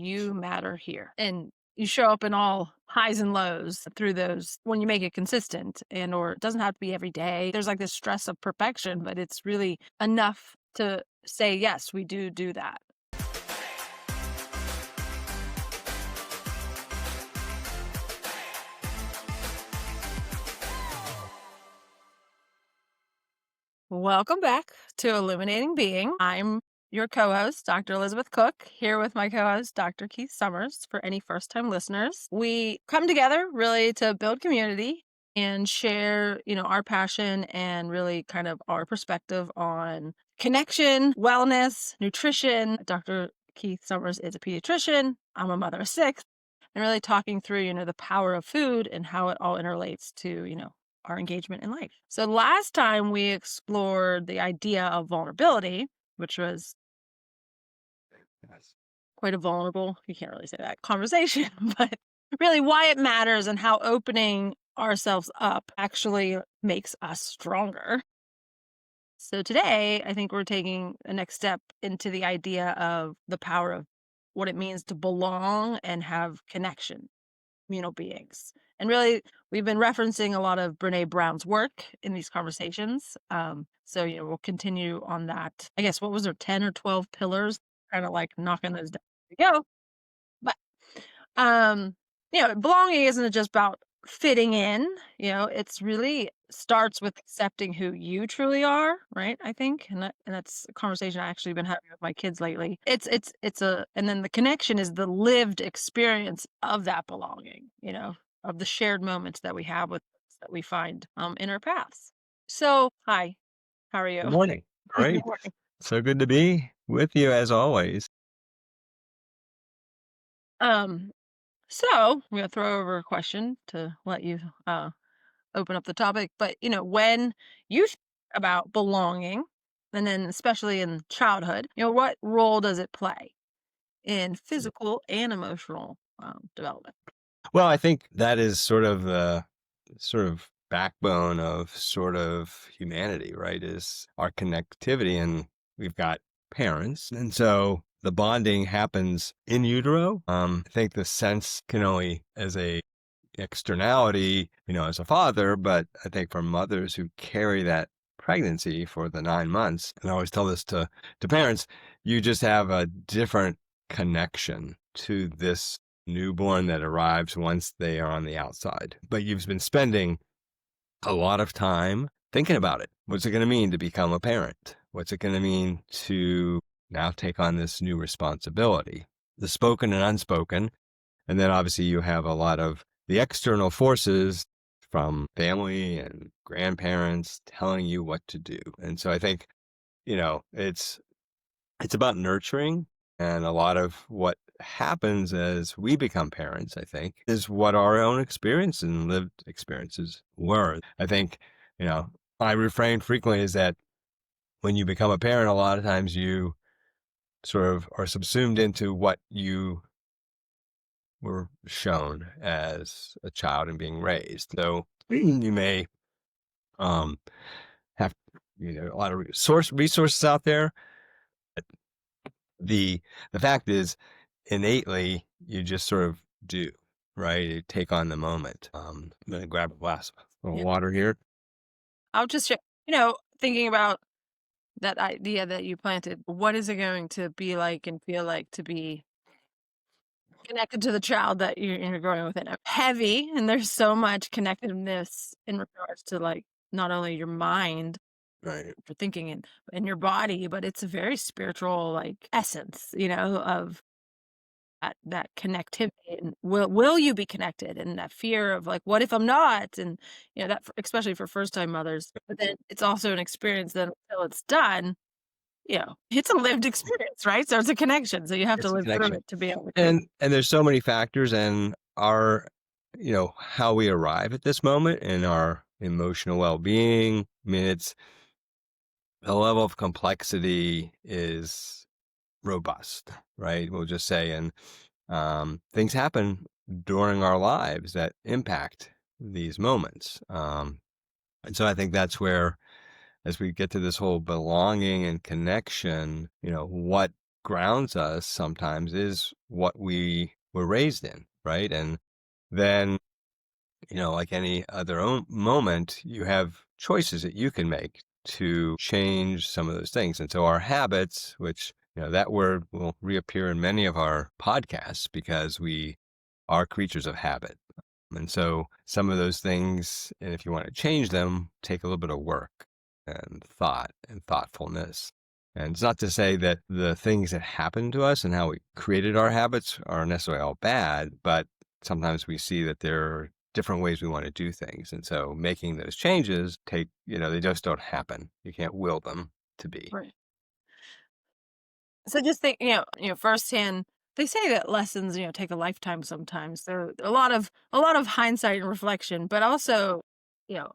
You matter here. And you show up in all highs and lows through those when you make it consistent, and or it doesn't have to be every day. There's like this stress of perfection, but it's really enough to say, yes, we do that. Welcome back to Illuminating Being. I'm your co-host, Dr. Elizabeth Cook, here with my co-host, Dr. Keith Summers. For any first-time listeners, we come together really to build community and share, our passion and really kind of our perspective on connection, wellness, nutrition. Dr. Keith Summers is a pediatrician. I'm a mother of six, and really talking through, the power of food and how it all interrelates to, our engagement in life. So last time we explored the idea of vulnerability, which was Yes. quite a vulnerable, you can't really say that, conversation, but really why it matters and how opening ourselves up actually makes us stronger. So today, I think we're taking a next step into the idea of the power of what it means to belong and have connection, communal beings. And really, we've been referencing a lot of Brene Brown's work in these conversations. So, we'll continue on that. I guess, what was there, 10 or 12 pillars? Kind of like knocking those down. There we go. But um, belonging isn't just about fitting in, it's really starts with accepting who you truly are, right? I think. And that's a conversation I actually been having with my kids lately. And then the connection is the lived experience of that belonging, of the shared moments that we have with that we find in our paths. So, hi, how are Good you? morning. Good Great. morning. So good to be with you as always. Um, so I'm gonna throw over a question to let you open up the topic. But when you think about belonging, and then especially in childhood, what role does it play in physical and emotional development? Well, I think that is sort of the backbone of sort of humanity, right? Is our connectivity. And we've got parents. And so the bonding happens in utero. I think the sense can only as a externality, as a father, but I think for mothers who carry that pregnancy for the 9 months, and I always tell this to parents, you just have a different connection to this newborn that arrives once they are on the outside. But you've been spending a lot of time thinking about it. What's it going to mean to become a parent? What's it going to mean to now take on this new responsibility? The spoken and unspoken. And then obviously you have a lot of the external forces from family and grandparents telling you what to do. And so I think, it's about nurturing, and a lot of what happens as we become parents, I think, is what our own experience and lived experiences were. I think, I refrain frequently is that when you become a parent, a lot of times you sort of are subsumed into what you were shown as a child and being raised. So you may have a lot of resources out there. The the fact is, innately, you just sort of do, right? You take on the moment. I'm gonna grab a glass of Yeah. water here. I'll just thinking about that idea that you planted. What is it going to be like and feel like to be connected to the child that you're growing within? Heavy, and there's so much connectedness in regards to like not only your mind Right. for thinking and your body, but it's a very spiritual like essence, of that connectivity. And will you be connected? And that fear of like, what if I'm not? And that especially for first time mothers. But then it's also an experience that until it's done, it's a lived experience, right? So it's a connection. So you have to It's a live through connection. it to be able to create. And there's so many factors, and our, how we arrive at this moment and our emotional well-being. I mean, it's the level of complexity is robust, right? We'll just say, and things happen during our lives that impact these moments. And so I think that's where, as we get to this whole belonging and connection, what grounds us sometimes is what we were raised in, right? And then, like any other own moment, you have choices that you can make to change some of those things. And so our habits, which, that word will reappear in many of our podcasts because we are creatures of habit. And so some of those things, and if you want to change them, take a little bit of work and thought and thoughtfulness. And it's not to say that the things that happen to us and how we created our habits are necessarily all bad, but sometimes we see that there are different ways we want to do things. And so making those changes they just don't happen. You can't will them to be. Right. So just think, firsthand, they say that lessons, take a lifetime sometimes. There a lot of hindsight and reflection, but also, you know,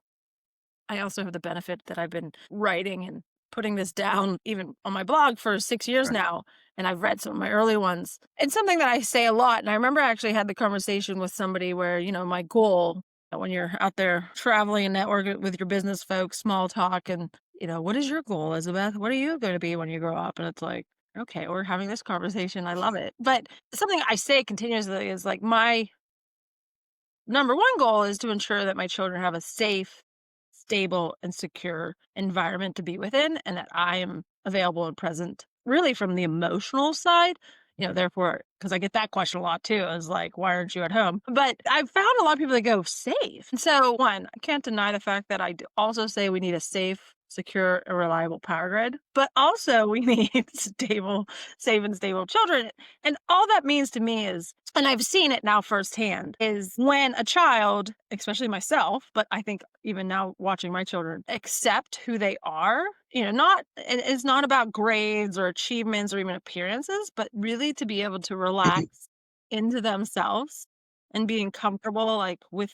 I also have the benefit that I've been writing and putting this down even on my blog for 6 years Right. now, and I've read some of my early ones. It's something that I say a lot, and I remember I actually had the conversation with somebody where, my goal when you're out there traveling and networking with your business folks, small talk, and, "What is your goal, Elizabeth? What are you gonna be when you grow up?" And it's like, "Okay, we're having this conversation, I love it." But something I say continuously is like, my number one goal is to ensure that my children have a safe, stable, and secure environment to be within, and that I am available and present really from the emotional side. Therefore, because I get that question a lot too, is like, why aren't you at home? But I've found a lot of people that go safe. And so, one, I can't deny the fact that also say we need a safe, secure, and reliable power grid, but also we need safe, and stable children. And all that means to me is, and I've seen it now firsthand, is when a child, especially myself, but I think even now watching my children, accept who they are, it's not about grades or achievements or even appearances, but really to be able to relax into themselves and being comfortable like with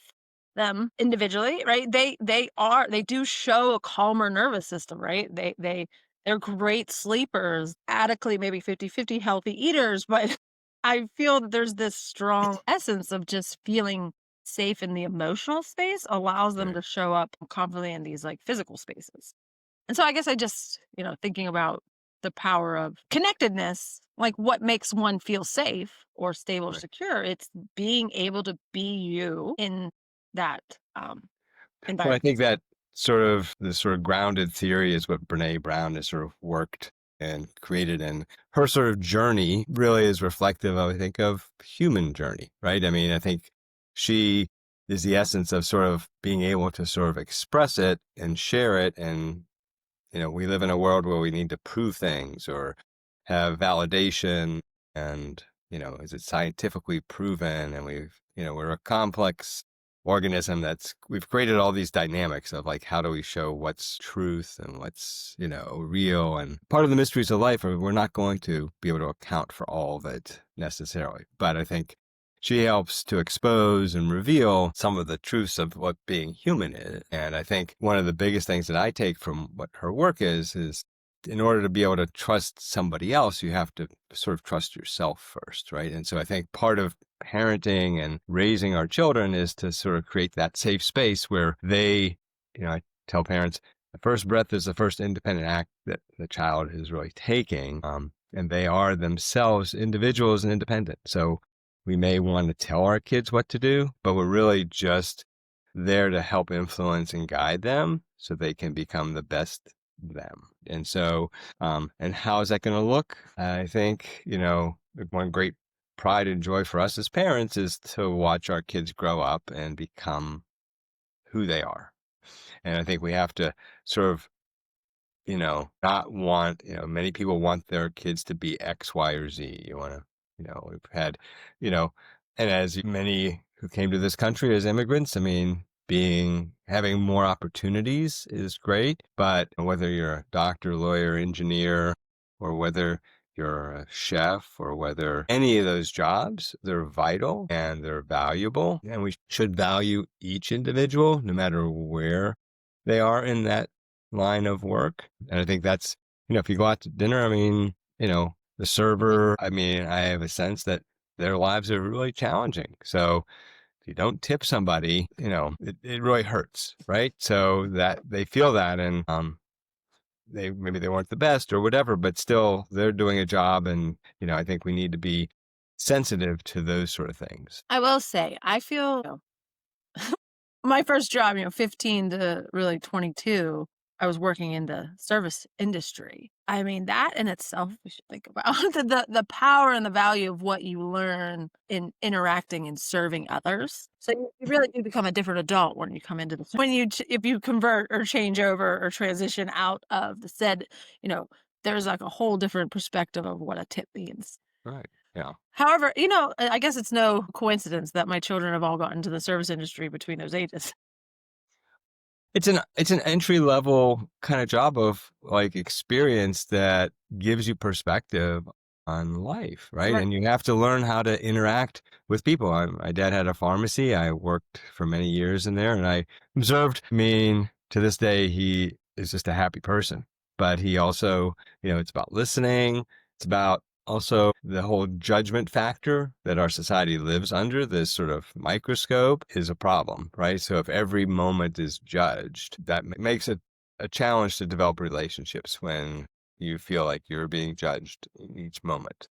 them individually, right? They do show a calmer nervous system, right? They're great sleepers, adequately maybe 50-50 healthy eaters, but I feel that there's this strong essence of just feeling safe in the emotional space allows them Right. to show up confidently in these like physical spaces. And so I guess I just, thinking about the power of connectedness, like what makes one feel safe or stable or Right. secure, it's being able to be you in that Well, I environment. think that the sort of grounded theory is what Brene Brown has sort of worked and created. And her sort of journey really is reflective of, I think, of human journey, right? I mean, I think she is the essence of sort of being able to sort of express it and share it. And, we live in a world where we need to prove things or have validation and, is it scientifically proven? And we're a complex organism we've created all these dynamics of like, how do we show what's truth and what's, real? And part of the mysteries of life are we're not going to be able to account for all of it necessarily. But I think she helps to expose and reveal some of the truths of what being human is. And I think one of the biggest things that I take from what her work is in order to be able to trust somebody else, you have to sort of trust yourself first, right? And so I think part of parenting and raising our children is to sort of create that safe space where I tell parents, the first breath is the first independent act that the child is really taking. And they are themselves individuals and independent. So we may want to tell our kids what to do, but we're really just there to help influence and guide them so they can become the best them. And so, and how is that going to look? I think, one great pride and joy for us as parents is to watch our kids grow up and become who they are. And I think we have to sort of, not want, many people want their kids to be X, Y, or Z. We've had, you know, and as many who came to this country as immigrants, I mean, having more opportunities is great, but whether you're a doctor, lawyer, engineer, or whether you're a chef or whether any of those jobs, they're vital and they're valuable. And we should value each individual no matter where they are in that line of work. And I think that's, if you go out to dinner, I mean, the server, I mean, I have a sense that their lives are really challenging. So if you don't tip somebody, it really hurts, right? So that they feel that. And maybe they weren't the best or whatever, but still they're doing a job. And, I think we need to be sensitive to those sort of things. I will say, I feel my first job, 15 to really 22, I was working in the service industry. I mean, that in itself, we should think about the power and the value of what you learn in interacting and serving others. So you really do become a different adult when you come into the when you if you convert or change over or transition out of the said, you know, there's like a whole different perspective of what a tip means. Right. Yeah. However, I guess it's no coincidence that my children have all gotten into the service industry between those ages. It's an entry level kind of job of like experience that gives you perspective on life, right? Right. And you have to learn how to interact with people. My dad had a pharmacy. I worked for many years in there, and I observed. I mean, to this day, he is just a happy person. But he also, it's about listening. It's about also the whole judgment factor that our society lives under, this sort of microscope, is a problem, right? So if every moment is judged, that makes it a challenge to develop relationships when you feel like you're being judged in each moment.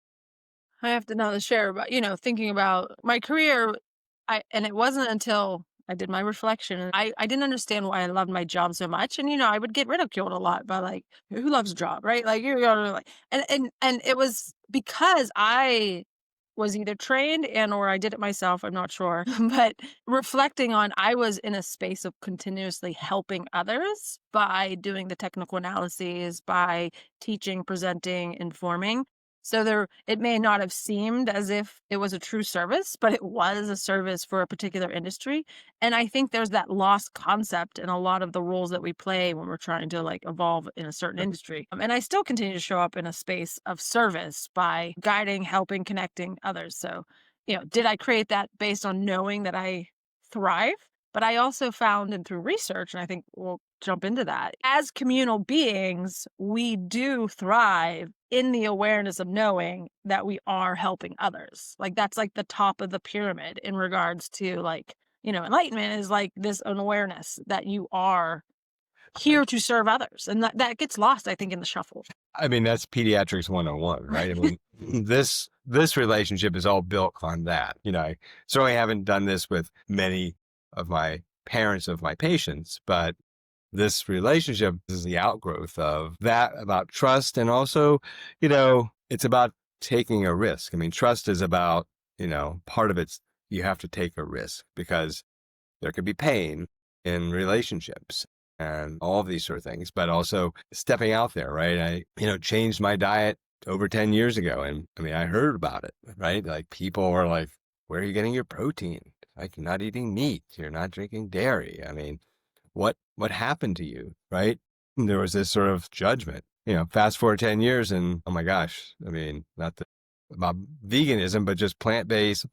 I have to now share about, thinking about my career. And it wasn't until I did my reflection and I didn't understand why I loved my job so much. And I would get ridiculed a lot by like, who loves a job, right? Like you're like and it was because I was either trained and or I did it myself, I'm not sure. But reflecting on I was in a space of continuously helping others by doing the technical analyses, by teaching, presenting, informing. So it may not have seemed as if it was a true service, but it was a service for a particular industry. And I think there's that lost concept in a lot of the roles that we play when we're trying to like evolve in a certain industry. And I still continue to show up in a space of service by guiding, helping, connecting others. So, did I create that based on knowing that I thrive? But I also found, and through research, and I think we'll jump into that, as communal beings, we do thrive in the awareness of knowing that we are helping others. Like that's like the top of the pyramid in regards to like, enlightenment is like this an awareness that you are here to serve others. And that gets lost, I think, in the shuffle. I mean, that's pediatrics 101, right? I Right. mean, this relationship is all built on that. I certainly haven't done this with many of my parents of my patients, but this relationship is the outgrowth of that, about trust. And also, it's about taking a risk. I mean, trust is about, part of it's you have to take a risk because there could be pain in relationships and all of these sort of things, but also stepping out there, right? Changed my diet over 10 years ago. And I mean, I heard about it, right? Like people were like, where are you getting your protein? Like you're not eating meat. You're not drinking dairy. I mean, what happened to you, right? And there was this sort of judgment, fast forward 10 years and oh my gosh, I mean, not the, about veganism, but just plant-based,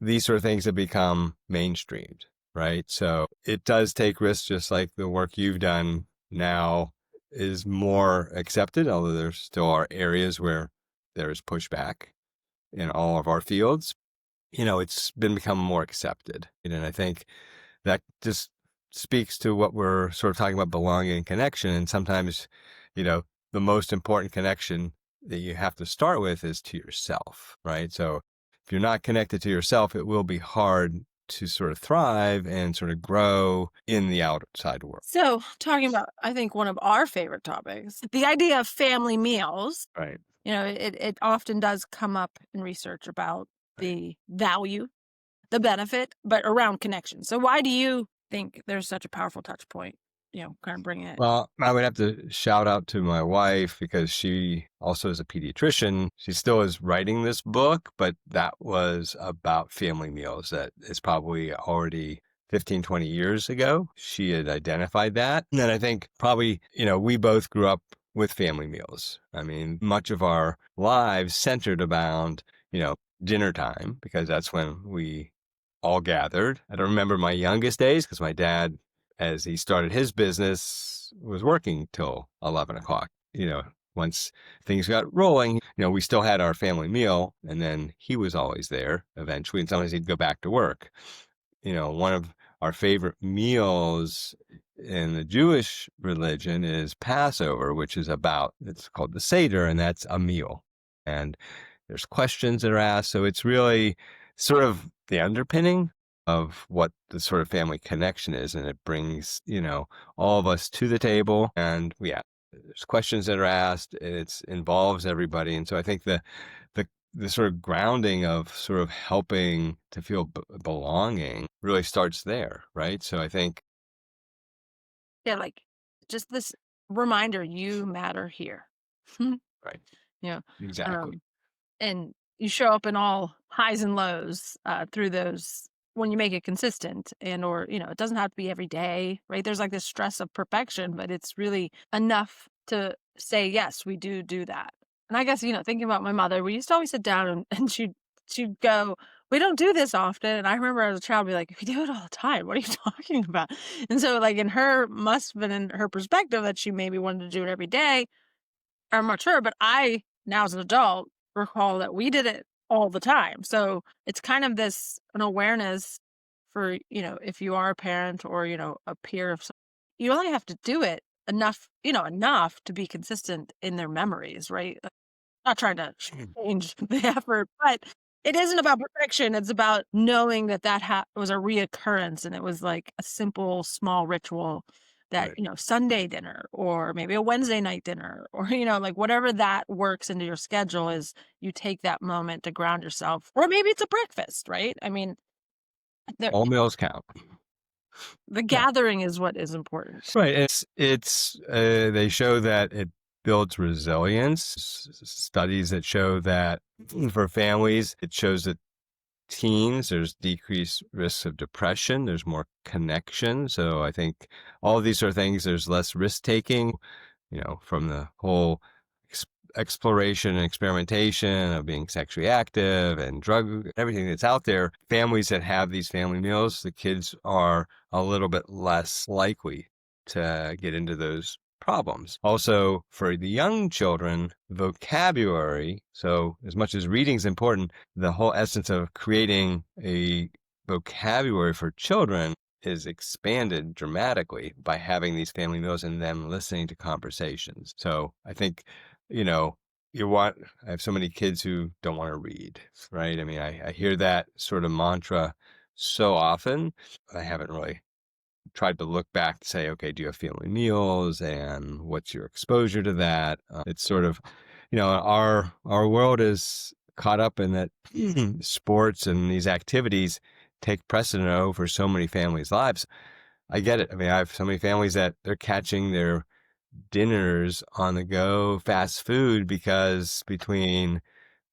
these sort of things have become mainstreamed, right? So it does take risks, just like the work you've done now is more accepted, although there still are areas where there is pushback in all of our fields. It's been become more accepted. And I think that just speaks to what we're sort of talking about, belonging and connection. And sometimes, the most important connection that you have to start with is to yourself, right? So if you're not connected to yourself, it will be hard to sort of thrive and sort of grow in the outside world. So, talking about, I think, one of our favorite topics, the idea of family meals. Right. It often does come up in research about Right. the value, the benefit, but around connection. So why do you think there's such a powerful touch point, kind of bringing it? Well, I would have to shout out to my wife because she also is a pediatrician. She still is writing this book, but that was about family meals. That is probably already 15, 20 years ago. She had identified that. And then I think probably, we both grew up with family meals. I mean, much of our lives centered around, dinner time because that's when we all gathered. I don't remember my youngest days because my dad, as he started his business, was working till 11 o'clock. Once things got rolling, we still had our family meal and then he was always there eventually. And sometimes he'd go back to work. One of our favorite meals in the Jewish religion is Passover, which is about, it's called the Seder, and that's a meal. And there's questions that are asked. So it's really sort of the underpinning of what the sort of family connection is. And it brings, all of us to the table. And yeah, there's questions that are asked. It involves everybody. And so I think the sort of grounding of sort of helping to feel belonging really starts there, right? So I think, Yeah, like just this reminder, you matter here. right, Yeah. exactly, Um, and you show up in all highs and lows through those when you make it consistent and or it doesn't have to be every day, right? There's like this stress of perfection, but it's really enough to say yes, we do that. And I guess thinking about my mother, we used to always sit down and she'd go, we don't do this often. And I remember as a child be like, we do it all the time, what are you talking about? And so like in her must have been in her perspective that she maybe wanted to do it every day. I'm not sure, but I, now as an adult, recall that we did it all the time. So it's kind of an awareness for, if you are a parent or, a peer of some, you only have to do it enough to be consistent in their memories, right? Not trying to change the effort, but it isn't about perfection. It's about knowing that was a reoccurrence and it was like a simple, small ritual that, right. Sunday dinner or maybe a Wednesday night dinner or, like whatever that works into your schedule is you take that moment to ground yourself. Or maybe it's a breakfast, right? I mean, there, All meals count. the Yeah. gathering is what is important. Right. They show that it builds resilience. Studies that show that for families, it shows that teens, there's decreased risks of depression. There's more connection. So I think all of these sort of things, there's less risk taking, from the whole exploration and experimentation of being sexually active and drug, everything that's out there. Families that have these family meals, the kids are a little bit less likely to get into those problems. Also, for the young children, vocabulary. So as much as reading is important, the whole essence of creating a vocabulary for children is expanded dramatically by having these family meals and them listening to conversations. So I think, you know, I have so many kids who don't want to read, right? I mean, I hear that sort of mantra so often. I haven't really tried to look back to say, okay, do you have family meals and what's your exposure to that? It's sort of, our world is caught up in that sports and these activities take precedent over so many families' lives. I get it. I mean, I have so many families that they're catching their dinners on the go, fast food, because between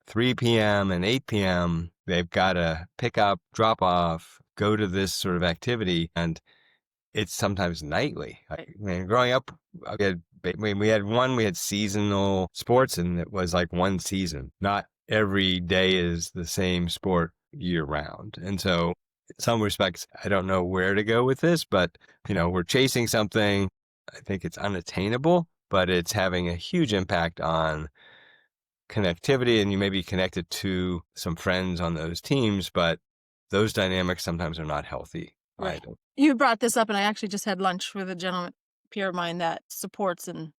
3 p.m. and 8 p.m., they've got to pick up, drop off, go to this sort of activity. And it's sometimes nightly. I mean, growing up, we had seasonal sports, and it was like one season. Not every day is the same sport year round. And so in some respects, I don't know where to go with this, but we're chasing something. I think it's unattainable, but it's having a huge impact on connectivity, and you may be connected to some friends on those teams, but those dynamics sometimes are not healthy Right. either. You brought this up, and I actually just had lunch with a gentleman peer of mine that supports a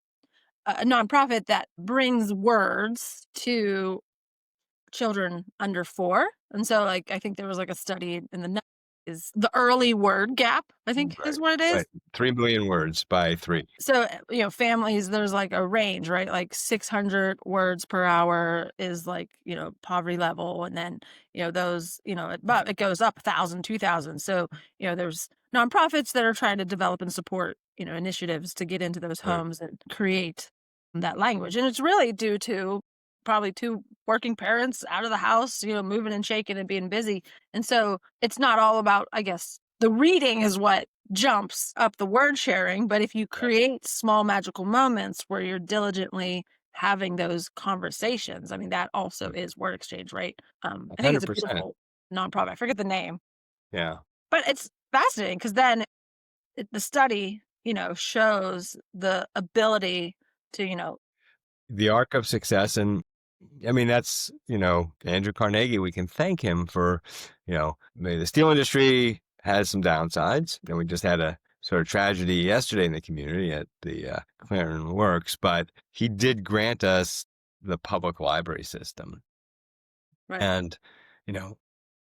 nonprofit that brings words to children under 4. And so, like, I think there was, like, a study in the is the early word gap, I think Right, is what it is. right. 3 million words by 3. So, families, there's like a range, right? Like 600 words per hour is like, poverty level. And then, those, but it goes up 1,000, 2,000. So, there's nonprofits that are trying to develop and support, initiatives to get into those Right. homes and create that language. And it's really due to probably 2 working parents out of the house, moving and shaking and being busy. And so it's not all about, I guess, the reading is what jumps up the word sharing, but if you Yeah, create small magical moments where you're diligently having those conversations, I mean, that also mm, is word exchange, right? I think it's a 100%. beautiful nonprofit. I forget the name, Yeah. but it's fascinating because then the study, shows the ability to, The arc of success, and I mean, that's, Andrew Carnegie, we can thank him for, maybe the steel industry has some downsides. And we just had a sort of tragedy yesterday in the community at the Clarendon Works, but he did grant us the public library system. Right. And, you know,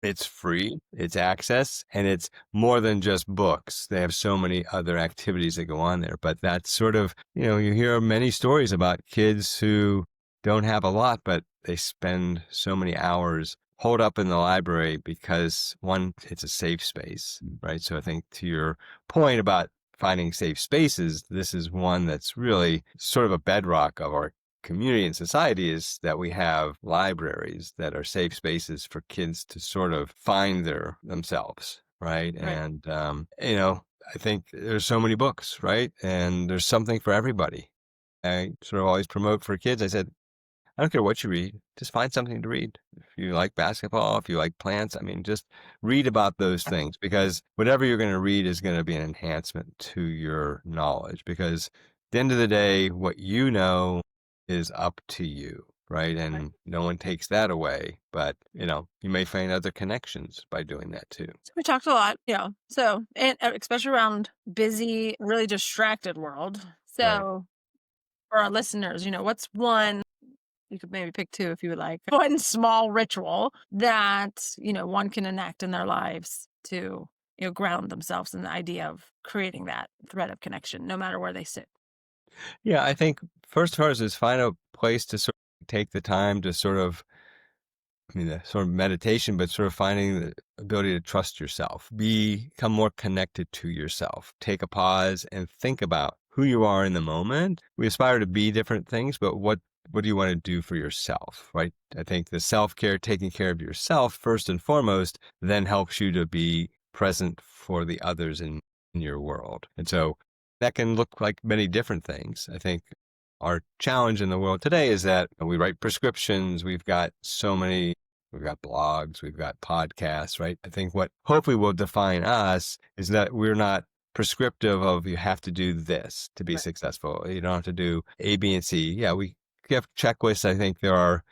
it's free, it's access, and it's more than just books. They have so many other activities that go on there. But that's sort of, you hear many stories about kids who don't have a lot, but they spend so many hours holed up in the library because, one, it's a safe space, right? So I think to your point about finding safe spaces, this is one that's really sort of a bedrock of our community and society, is that we have libraries that are safe spaces for kids to sort of find themselves, right? Right. And I think there's so many books, right? And there's something for everybody. I sort of always promote for kids. I said, I don't care what you read, just find something to read. If you like basketball, if you like plants, I mean, just read about those things, because whatever you're going to read is going to be an enhancement to your knowledge, because at the end of the day, what you know is up to you, right? Right. And no one takes that away, but you may find other connections by doing that too. So we talked a lot, so, and especially around busy, really distracted world. Right. So for our listeners, what's one, you could maybe pick two if you would like, one small ritual that, one can enact in their lives to, ground themselves in the idea of creating that thread of connection, no matter where they sit. Yeah, I think first is find a place to sort of take the time to sort of, the sort of meditation, but sort of finding the ability to trust yourself, become more connected to yourself, take a pause and think about who you are in the moment. We aspire to be different things, but what do you want to do for yourself, right? I think the self-care, taking care of yourself first and foremost, then helps you to be present for the others in your world. And so that can look like many different things. I think our challenge in the world today is that we write prescriptions. We've got blogs, we've got podcasts, right? I think what hopefully will define us is that we're not prescriptive of you have to do this to be Right. successful. You don't have to do A, B, and C. Yeah, we have checklists. I think there are,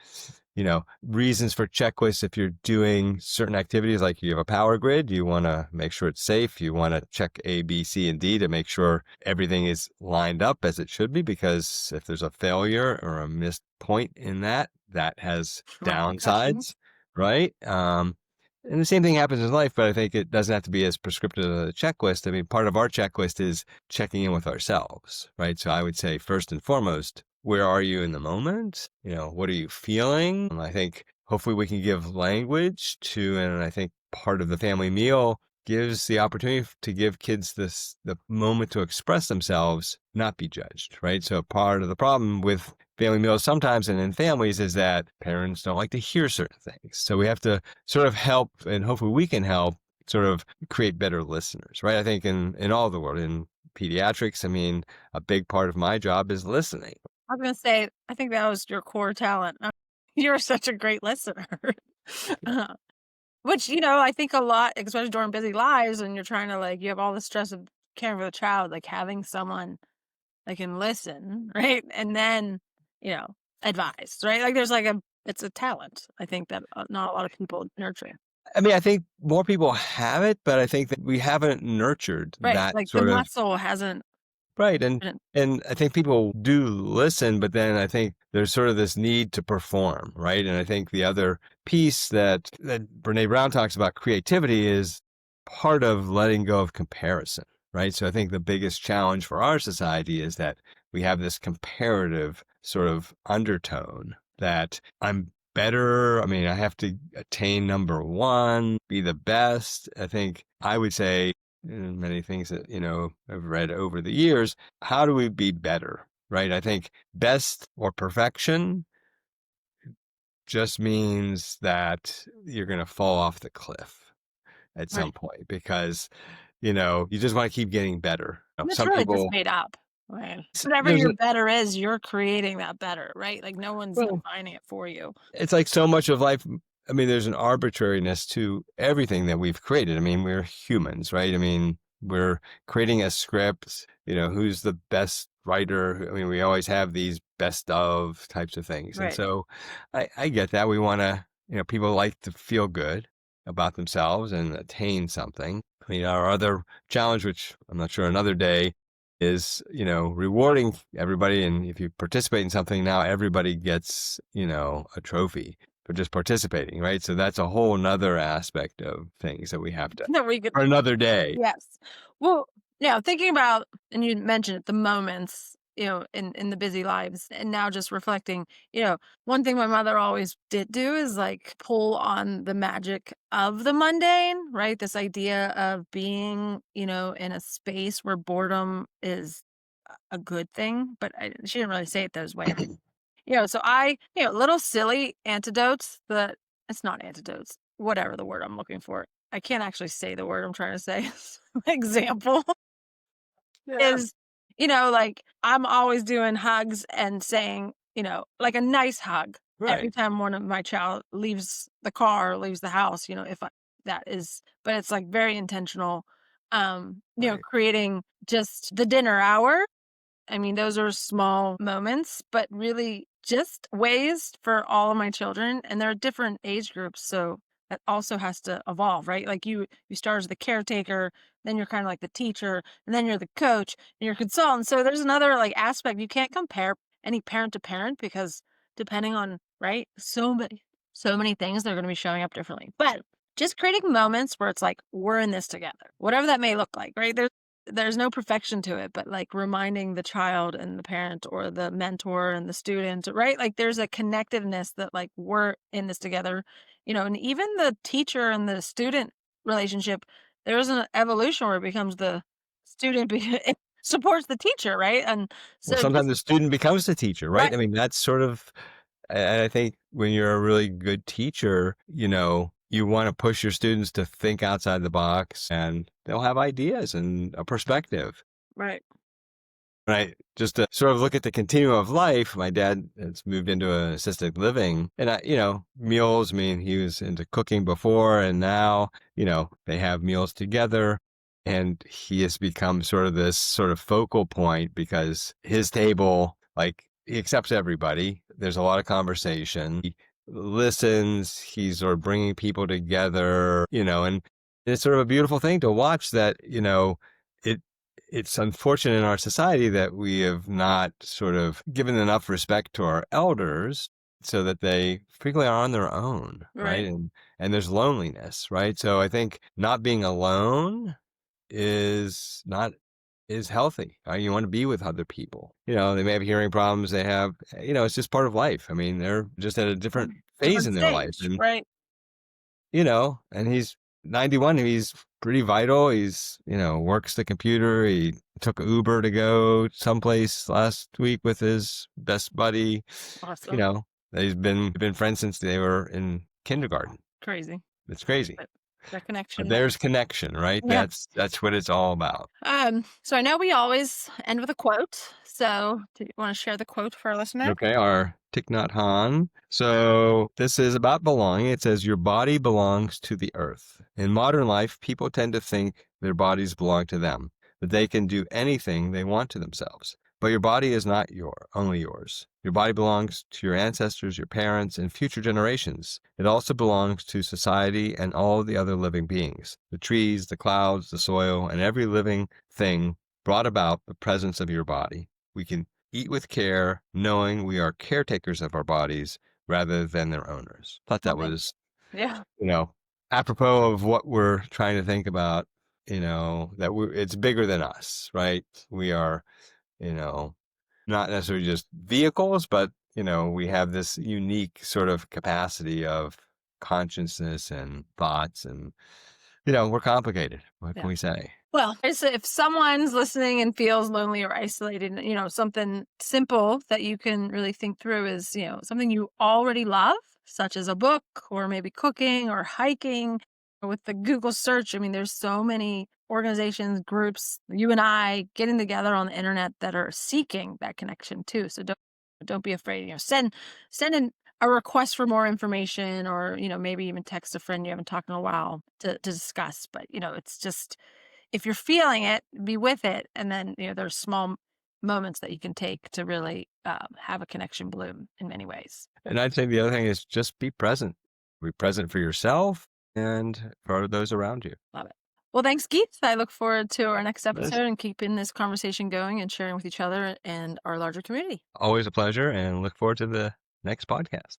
reasons for checklists. If you're doing certain activities, like you have a power grid, you want to make sure it's safe. You want to check A, B, C, and D to make sure everything is lined up as it should be, because if there's a failure or a missed point in that has Repercussions. downsides, right? And the same thing happens in life, but I think it doesn't have to be as prescriptive as a checklist. I mean, part of our checklist is checking in with ourselves, right? So I would say first and foremost, where are you in the moment? What are you feeling? And I think hopefully we can give language to, and I think part of the family meal gives the opportunity to give kids the moment to express themselves, not be judged, right? So part of the problem with family meals sometimes and in families is that parents don't like to hear certain things. So we have to sort of help, and hopefully we can help sort of create better listeners, right? I think in all the world, in pediatrics, I mean, a big part of my job is listening. I was gonna say, I think that was your core talent. You're such a great listener. Uh, which, I think a lot, especially during busy lives, and you're trying to you have all the stress of caring for the child, like having someone that can listen, right? And then, you know, advise, right? Like there's it's a talent, I think, that not a lot of people nurture. I mean, I think more people have it, but I think that we haven't nurtured Right. that Like the sort of. muscle hasn't Right. And been and I think people do listen, but then I think there's sort of this need to perform, right? And I think the other piece that Brene Brown talks about, creativity, is part of letting go of comparison, right? So I think the biggest challenge for our society is that we have this comparative sort of undertone that I'm better. I mean, I have to attain number one, be the best. I think I would say, and many things that, I've read over the years, how do we be better, right? I think best or perfection just means that you're going to fall off the cliff at some right. point, because, you just want to keep getting better. And it's Some really just people, made up. Right. Whatever there's your a, better is, you're creating that better, right? Like no one's well, defining it for you. it's like so much of life. I mean, there's an arbitrariness to everything that we've created. I mean, we're humans, right? I mean, we're creating a script, who's the best writer. I mean, we always have these best of types of things. And Right. so I get that. We want to, people like to feel good. about themselves and attain something. I mean, our other challenge, which I'm not sure another day, is, rewarding everybody. And if you participate in something now, everybody gets, a trophy for just participating, right? So that's a whole nother aspect of things that we have to, that we could for another day. Yes. Well, now thinking about, and you mentioned it, the moments, in the busy lives, and now just reflecting, one thing my mother always did do is like pull on the magic of the mundane, right? This idea of being, in a space where boredom is a good thing, but she didn't really say it those ways. So little silly antidotes that it's not antidotes, whatever the word I'm looking for. I can't actually say the word I'm trying to say. Example Yeah. is, like I'm always doing hugs and saying, like a nice hug every Right. time one of my child leaves the car or leaves the house, if that is, but it's like very intentional. Right. Creating just the dinner hour. I mean, those are small moments, but really just ways for all of my children, and they're different age groups, so that also has to evolve, right? Like you start as the caretaker, then you're kind of like the teacher, and then you're the coach, and you're consultant. So there's another like aspect. You can't compare any parent to parent because depending on, right, so many things they're going to be showing up differently. But just creating moments where it's like we're in this together, whatever that may look like, right? There's no perfection to it, but like reminding the child and the parent or the mentor and the student, right? Like there's a connectiveness that like we're in this together, and even the teacher and the student relationship, there's an evolution where it becomes the student it supports the teacher, right? And Well, so sometimes just the student becomes the teacher, right? right, I mean, that's sort of, and I think when you're a really good teacher, you want to push your students to think outside the box and they'll have ideas and a perspective. right, Right. Just to sort of look at the continuum of life, my dad has moved into assisted living and meals, I mean, he was into cooking before and now, they have meals together and he has become sort of this sort of focal point because his table, like he accepts everybody. There's a lot of conversation. He listens. He's sort of bringing people together, and it's sort of a beautiful thing to watch that, it it's unfortunate in our society that we have not sort of given enough respect to our elders so that they frequently are on their own, right? right. And there's loneliness, right? So I think not being alone is not is healthy. You want to be with other people. They may have hearing problems. They have, it's just part of life. I mean, they're just at a different phase Different in their life. stage, right? And he's 91. He's pretty vital. He's, works the computer. He took Uber to go someplace last week with his best buddy. You Awesome. know, they've been friends since they were in kindergarten. Crazy. It's crazy. But that But connection there's connection, right? yeah. That's what it's all about. So I know we always end with a quote. So do you want to share the quote for our listener? Okay, our Thich Nhat Hanh. So this is about belonging. It says, your body belongs to the earth. In modern life, people tend to think their bodies belong to them, that they can do anything they want to themselves. But your body is not only yours. Your body belongs to your ancestors, your parents, and future generations. It also belongs to society and all the other living beings. The trees, the clouds, the soil, and every living thing brought about the presence of your body. We can eat with care, knowing we are caretakers of our bodies rather than their owners. Thought that Lovely. was, Yeah. apropos of what we're trying to think about, that it's bigger than us, right? We are, you know, not necessarily just vehicles, but, we have this unique sort of capacity of consciousness and thoughts and, we're complicated. What can Yeah. we say? Well, if someone's listening and feels lonely or isolated, something simple that you can really think through is, something you already love, such as a book or maybe cooking or hiking. Or with the Google search, I mean, there's so many organizations, groups, you and I getting together on the internet that are seeking that connection too. So don't be afraid. Send in a request for more information, or maybe even text a friend you haven't talked in a while to discuss. But it's just if you're feeling it, be with it. And then, there's small moments that you can take to really have a connection bloom in many ways. And I'd say the other thing is just be present. Be present for yourself and for those around you. Love it. Well, thanks, Keith. I look forward to our next Liz, episode and keeping this conversation going and sharing with each other and our larger community. always a pleasure and look forward to the next podcast.